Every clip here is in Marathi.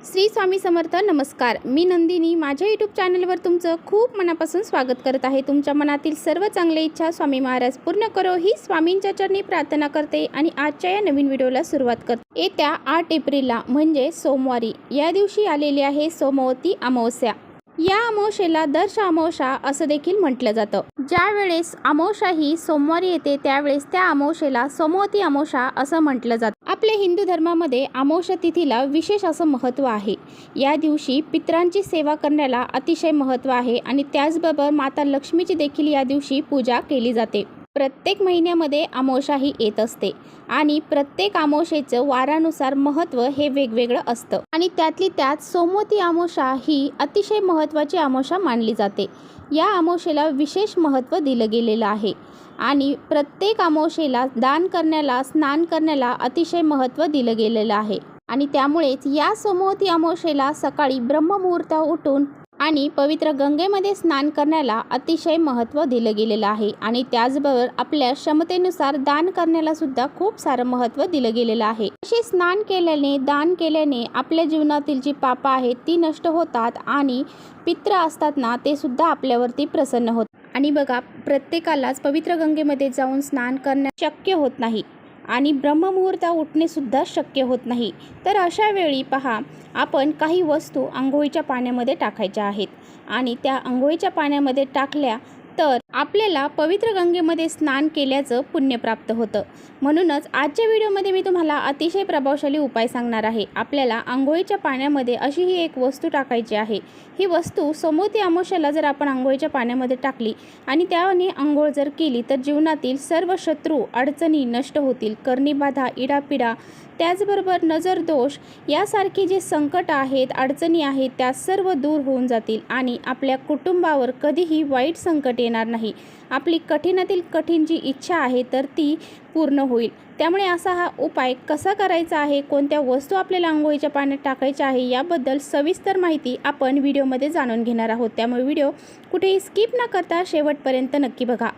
श्री स्वामी समर्थ. नमस्कार, मी नंदिनी. माझ्या यूट्यूब चॅनलवर तुमचं खूप मनापासून स्वागत करत आहे. तुमच्या मनातील सर्व चांगल्या इच्छा स्वामी महाराज पूर्ण करो ही स्वामींच्या चरणी प्रार्थना करते आणि आजच्या या नवीन व्हिडिओला सुरुवात करते. येत्या 8 एप्रिलला म्हणजे सोमवारी या दिवशी आलेली आहे सोमवती अमावस्या. या अमावस्येला दर्श अमावस्या असं देखील म्हटलं जातं. ज्या वेळेस अमावस्या ही सोमवारी येते त्यावेळेस त्या अमावस्येला सोमवती अमावस्या असं म्हटलं जातं. आपल्या हिंदू धर्मामध्ये अमावस्या तिथीला विशेष असं महत्त्व आहे. या दिवशी पितरांची सेवा करण्याला अतिशय महत्त्व आहे आणि त्याचबरोबर माता लक्ष्मीची देखील या दिवशी पूजा केली जाते. प्रत्येक महिन्यामध्ये अमावस्या ही येत असते आणि प्रत्येक अमावस्येचं वारानुसार महत्त्व हे वेगवेगळं असतं आणि त्यातली त्यात सोमवती अमावस्या ही अतिशय महत्त्वाची अमावस्या मानली जाते. या अमावस्येला विशेष महत्त्व दिलं गेलेलं आहे आणि प्रत्येक अमावस्येला दान करण्याला स्नान करण्याला अतिशय महत्त्व दिलं गेलेलं आहे आणि त्यामुळेच या सोमवती अमावस्येला सकाळी ब्रह्ममुहूर्त उठून आणि पवित्र गंगेमध्ये स्नान करण्याला अतिशय महत्त्व दिलं गेलेलं आहे आणि त्याचबरोबर आपल्या क्षमतेनुसार दान करण्याला सुद्धा खूप सारं महत्त्व दिलं गेलेलं आहे. असे स्नान केल्याने दान केल्याने आपल्या जीवनातील जी पापं आहेत ती नष्ट होतात आणि पित्र असतात ना ते सुद्धा आपल्यावरती प्रसन्न होतात. आणि बघा, प्रत्येकालाच पवित्र गंगेमध्ये जाऊन स्नान करणे शक्य होत नाही आणि ब्रह्ममुहूर्त उठणे सुद्धा शक्य होत नाही. तर अशा वेळी पहा, आपण काही वस्तू अंघोळीच्या पाण्यामध्ये टाकायच्या आहेत आणि त्या अंघोळीच्या पाण्यामध्ये टाकल्या तर आपल्याला पवित्र गंगेमध्ये स्नान केल्याचं पुण्य प्राप्त होतं. म्हणूनच आजच्या व्हिडिओमध्ये मी तुम्हाला अतिशय प्रभावशाली उपाय सांगणार आहे. आपल्याला अंघोळीच्या पाण्यामध्ये अशी ही एक वस्तू टाकायची आहे. ही वस्तू सोमवती अमावस्येला जर आपण अंघोळीच्या पाण्यामध्ये टाकली आणि त्याने अंघोळ जर केली तर जीवनातील सर्व शत्रू अडचणी नष्ट होतील. कर्णीबाधा, इडापिडा, त्याचबरोबर नजर दोष यासारखे जे संकट आहेत, अडचणी आहेत त्या सर्व दूर होऊन जातील आणि आपल्या कुटुंबावर कधीही वाईट संकट येणार नाही. आपली कठीणातील कठीण जी इच्छा आहे तर ती पूर्ण होईल. त्यामुळे असा हा उपाय कसा करायचा आहे, कोणत्या वस्तू आपल्याला अंघोळीच्या पाण्यात टाकायच्या आहे याबद्दल सविस्तर माहिती आपण व्हिडिओमध्ये जाणून घेणार आहोत. त्यामुळे व्हिडिओ कुठेही स्किप न करता शेवटपर्यंत नक्की बघा,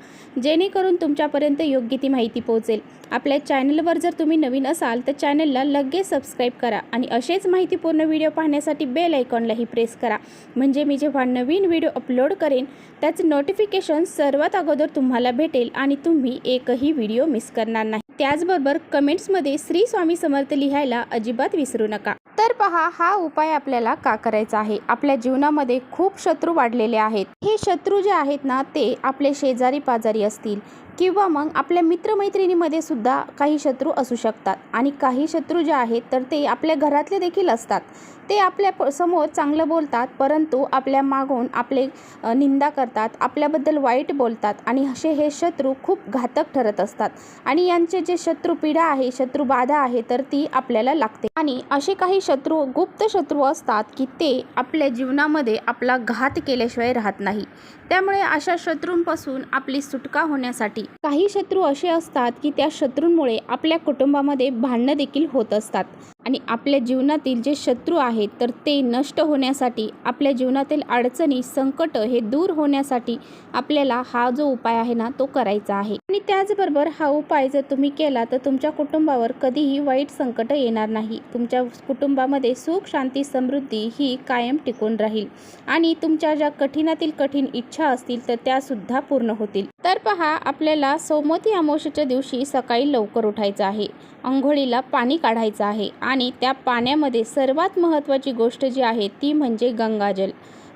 जेणेकरून तुमच्यापर्यंत योग्य ती माहिती पोहोचेल. आपल्या चॅनलवर जर तुम्ही नवीन असाल तर चॅनलला लगेच सबस्क्राईब करा आणि असेच माहितीपूर्ण व्हिडिओ पाहण्यासाठी बेल आयकॉनलाही प्रेस करा, म्हणजे मी जेव्हा नवीन व्हिडिओ अपलोड करेन त्याचं नोटिफिकेशन सर्वात अगोदर तुम्हाला भेटेल आणि तुम्ही एकही व्हिडिओ मिस करणार नाही. त्याचबरोबर कमेंट्समध्ये श्री स्वामी समर्थ लिहायला अजिबात विसरू नका. तर पहा, हा उपाय आपल्याला का करायचा आहे. आपल्या जीवनामध्ये खूप शत्रू वाढलेले आहेत. हे शत्रू जे आहेत ना ते आपले शेजारी पाजारी असतील किंवा मग आपल्या मित्रमैत्रिणीमध्ये सुद्धा काही शत्रू असू शकतात आणि काही शत्रू जे आहेत तर ते आपल्या घरातले देखील असतात. ते आपल्या समोर चांगलं बोलतात परंतु आपल्या मागून आपले निंदा करतात, आपल्याबद्दल वाईट बोलतात आणि असे हे शत्रू खूप घातक ठरत असतात आणि यांचे जे शत्रू पीडा आहे, शत्रू बाधा आहे तर ती आपल्याला लागते. आणि असे काही शत्रू गुप्त शत्रू असतात की ते आपल्या जीवनामध्ये आपला घात केल्याशिवाय राहत नाही. त्यामुळे अशा शत्रूंपासून आपली सुटका होण्यासाठी काही शत्रू असे असतात की त्या शत्रूंमुळे आपल्या कुटुंबामध्ये भांडणं देखील होत असतात आणि आपल्या जीवनातील जे शत्रू आहेत तर ते नष्ट होण्यासाठी, आपल्या जीवनातील अडचणी संकट हे दूर होण्यासाठी आपल्याला हा जो उपाय आहे ना तो करायचा आहे. आणि त्याचबरोबर हा उपाय जर तुम्ही केला तर तुमच्या कुटुंबावर कधीही वाईट संकट येणार नाही. तुमच्या कुटुंबामध्ये सुख शांती समृद्धी ही कायम टिकून राहील आणि तुमच्या ज्या कठीणातील कठीण इच्छा असतील तर त्या सुद्धा पूर्ण होतील. तर पहा, आपल्याला सोमवती अमावस्येच्या दिवशी सकाळी लवकर उठायचं आहे. अंघोळीला पाणी काढायचं आहे आणि त्या पाण्यामध्ये सर्वात महत्त्वाची गोष्ट जी आहे ती म्हणजे गंगाजल.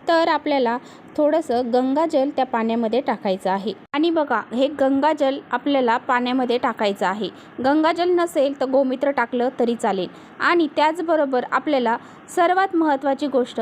तर आपल्याला थोडंसं गंगाजल त्या पाण्यामध्ये टाकायचं आहे आणि बघा, हे गंगाजल आपल्याला पाण्यामध्ये टाकायचं आहे. गंगाजल नसेल तर गोमूत्र टाकलं तरी चालेल. आणि त्याचबरोबर आपल्याला सर्वात महत्त्वाची गोष्ट,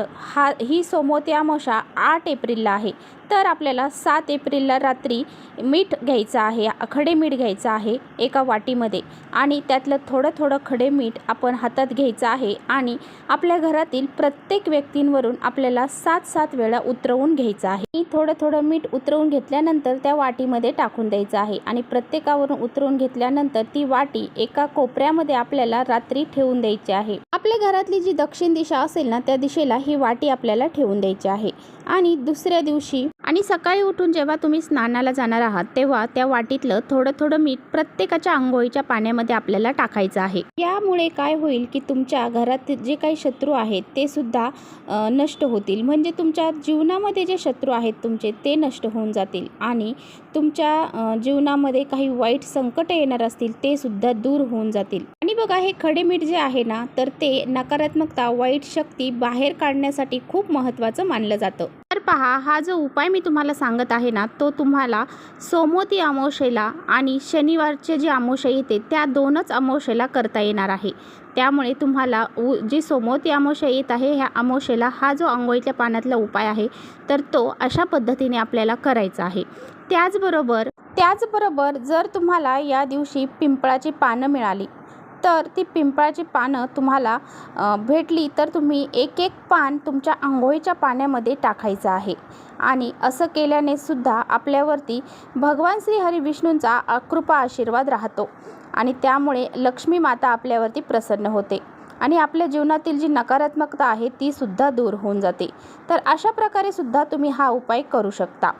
ही सोमवती अमावस्या 8 एप्रिलला आहे तर आपल्याला 7 एप्रिलला रात्री मीठ घ्यायचं आहे, खडे मीठ घ्यायचं आहे एका वाटीमध्ये आणि त्यातलं थोडं थोडं खडे मीठ आपण हातात घ्यायचं आहे आणि आपल्या घरातील प्रत्येक व्यक्तींवरून आपल्याला 7 वेळा उतरवून घ्यायचं आहे. थोडं थोडं मीठ उतरवून घेतल्यानंतर त्या वाटीमध्ये टाकून द्यायचं आहे आणि प्रत्येकावरून उतरवून घेतल्यानंतर ती वाटी एका कोपऱ्यामध्ये आपल्याला रात्री ठेवून द्यायची आहे. आपल्या घरातली जी दक्षिण दिशा असेल ना त्या दिशेला ही वाटी आपल्याला ठेवून द्यायची आहे आणि दुसऱ्या दिवशी आणि सकाळी उठून जेव्हा तुम्ही स्नानाला जाणार आहात तेव्हा त्या वाटीतलं थोडं थोडं मीठ प्रत्येकाच्या अंघोळीच्या पाण्यामध्ये आपल्याला टाकायचं आहे. यामुळे काय होईल की तुमच्या घरात जे काही शत्रू आहेत ते सुद्धा नष्ट होतील. म्हणजे तुमच्या जीवनामध्ये जे शत्रू आहेत तुमचे ते नष्ट होऊन जातील आणि तुमच्या जीवनामध्ये काही वाईट संकट येणार असतील ते सुद्धा दूर होऊन जातील. आणि बघा, हे खडे मीठ जे आहे ना, तर ते नकारात्मकता, वाईट शक्ती बाहेर काढण्यासाठी खूप महत्त्वाचं मानलं जातं. तर पहा, हा जो उपाय मी तुम्हाला सांगत आहे ना, तो तुम्हाला सोमवती अमावस्येला आणि शनिवारचे जे अमावस्या येते त्या 2च अमावस्येला करता येणार आहे. त्यामुळे तुम्हाला जी सोमवती अमावस्या येत आहे ह्या अमावस्येला हा जो अंघोळीच्या पाण्यातला उपाय आहे तर तो अशा पद्धतीने आपल्याला करायचा आहे. त्याचबरोबर जर तुम्हाला या दिवशी पिंपळाची पानं मिळाली तर ती पिंपळाची पानं तुम्हाला भेटली तर तुम्ही एक एक पान तुमच्या अंघोळीच्या पाण्यामध्ये टाकायचं आहे. आणि असं केल्याने सुद्धा आपल्यावरती भगवान श्री हरी विष्णूंचा कृपा आशीर्वाद राहतो आणि त्यामुळे लक्ष्मी माता आपल्यावरती प्रसन्न होते आणि आपल्या जीवनातील जी नकारात्मकता आहे ती सुद्धा दूर होऊन जाते. तर अशा प्रकारे सुद्धा तुम्ही हा उपाय करू शकता.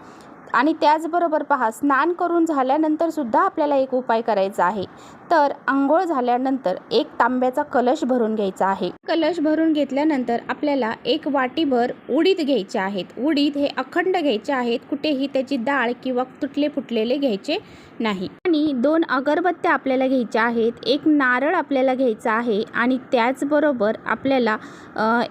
आणि त्याचबरोबर पहा, स्नान करून झाल्यानंतर सुद्धा आपल्याला एक उपाय करायचा आहे. तर अंघोळ झाल्यानंतर एक तांब्याचा कलश भरून घ्यायचा आहे. कलश भरून घेतल्यानंतर आपल्याला एक वाटीभर उडीद घ्यायचे आहेत. उडीद हे अखंड घ्यायचे आहेत, कुठेही त्याची डाळ किंवा तुटले फुटलेले घ्यायचे नाही. आणि 2 अगरबत्त्या आपल्याला घ्यायच्या आहेत. एक नारळ आपल्याला घ्यायचा आहे आणि त्याचबरोबर आपल्याला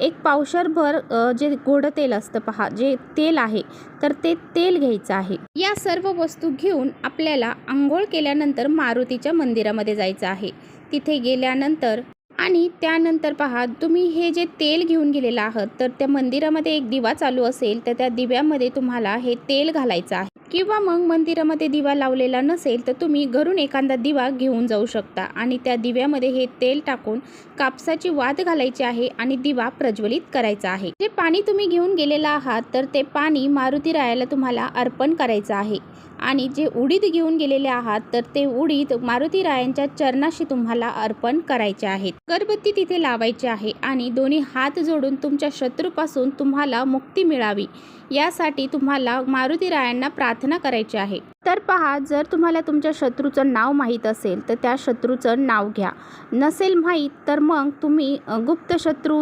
एक पावशरभर जे गोड तेल असतं पहा, जे तेल आहे तर ते तेल घ्यायचं आहे. या सर्व वस्तू घेऊन आपल्याला अंघोळ केल्यानंतर मारुतीच्या मंदिरामध्ये जायचं आहे. तिथे गेल्यानंतर आणि त्यानंतर पहा, तुम्ही हे जे तेल घेऊन गेलेलं आहात तर त्या मंदिरामध्ये एक दिवा चालू असेल तर त्या दिव्यामध्ये तुम्हाला हे तेल घालायचं आहे. किंवा मग मंदिरामध्ये दिवा लावलेला नसेल तर तुम्ही घरून एखादा दिवा घेऊन जाऊ शकता आणि त्या दिव्यामध्ये हे तेल टाकून कापसाची वात घालायची आहे आणि दिवा प्रज्वलित करायचा आहे. जे पाणी तुम्ही घेऊन गेलेला आहात तर ते पाणी मारुती रायाला तुम्हाला अर्पण करायचं आहे. आणि जे उडीद घेऊन गेलेले आहात तर ते उडीद मारुती रायांच्या चरणाशी तुम्हाला अर्पण करायचे आहेत. अगरबत्ती तिथे लावायची आहे आणि दोन्ही हात जोडून तुमच्या शत्रूपासून तुम्हाला मुक्ती मिळावी यासाठी तुम्हाला मारुती रायांना प्रार्थना करायची आहे. तर पहा, जर तुम्हाला तुमच्या शत्रूचं नाव माहीत असेल तर त्या शत्रूचं नाव घ्या. नसेल माहीत तर मग तुम्ही गुप्त शत्रू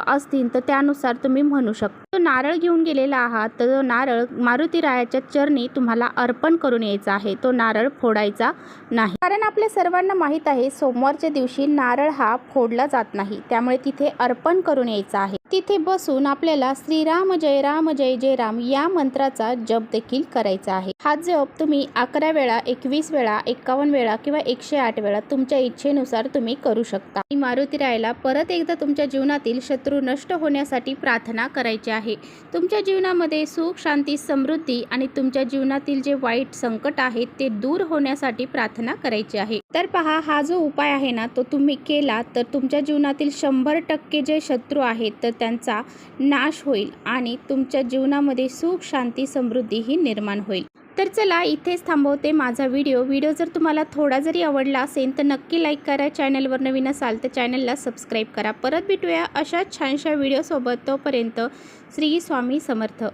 असतील तर त्यानुसार तुम्ही म्हणू शकता. तो नारळ घेऊन गेलेला आहात तर तो नारळ मारुती रायाच्या चरणी तुम्हाला अर्पण करून यायचा आहे. तो नारळ फोडायचा नाही, कारण आपल्या सर्वांना माहीत आहे सोमवारच्या दिवशी नारळ हा फोडला जात नाही. त्यामुळे तिथे अर्पण करून यायचं आहे. तिथे बसून आपल्याला श्रीराम जय जय राम या मंत्राचा जप देखील करायचा आहे. हा जप तुम्ही 11 वेळा, 21 वेळा, 51 वेळा किंवा 108 वेळा तुमच्या इच्छेनुसार तुम्ही करू शकता. मारुती रायाला परत एकदा तुमच्या जीवनातील शत्रू नष्ट होण्यासाठी प्रार्थना करायची आहे. तुमच्या जीवनामध्ये सुख, शांती, समृद्धी आणि तुमच्या जीवनातील जे वाईट संकट आहेत ते दूर होण्यासाठी प्रार्थना करायची आहे. तर पहा, हा जो उपाय आहे ना तो तुम्ही केला तर तुमच्या जीवनातील 100% जे शत्रू आहेत तर त्यांचा नाश होईल आणि तुमच्या जीवनामध्ये सुख, शांती, समृद्धी ही निर्माण होईल. तर चला, इथेच थांबवते माझा व्हिडिओ जर तुम्हाला थोडा जरी आवडला असेल तर नक्की लाईक करा. चॅनलवर नवीन असाल तर चॅनलला सबस्क्राईब करा. परत भेटूया अशाच छानशा व्हिडिओसोबत. तोपर्यंत श्री स्वामी समर्थ.